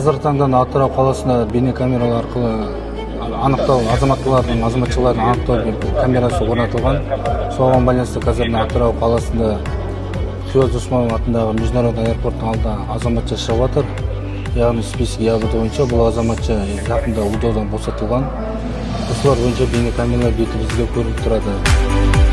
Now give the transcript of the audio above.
Азыркы таңда Атырау қаласында бейнекамералар аркылы аныктоо азаматчылардын аныктоо камерасы орнотулган. Соған байланысты қазір Атырау қаласында Фироз Усманов атындагы международный аэропорттун алдында азаматча шығып атыр. Яғни список ябыты боюнча бул азаматча жакында УДОдон босотулган. Ушулар боюнча бейнекамералар бети бизге көрүнүп турат.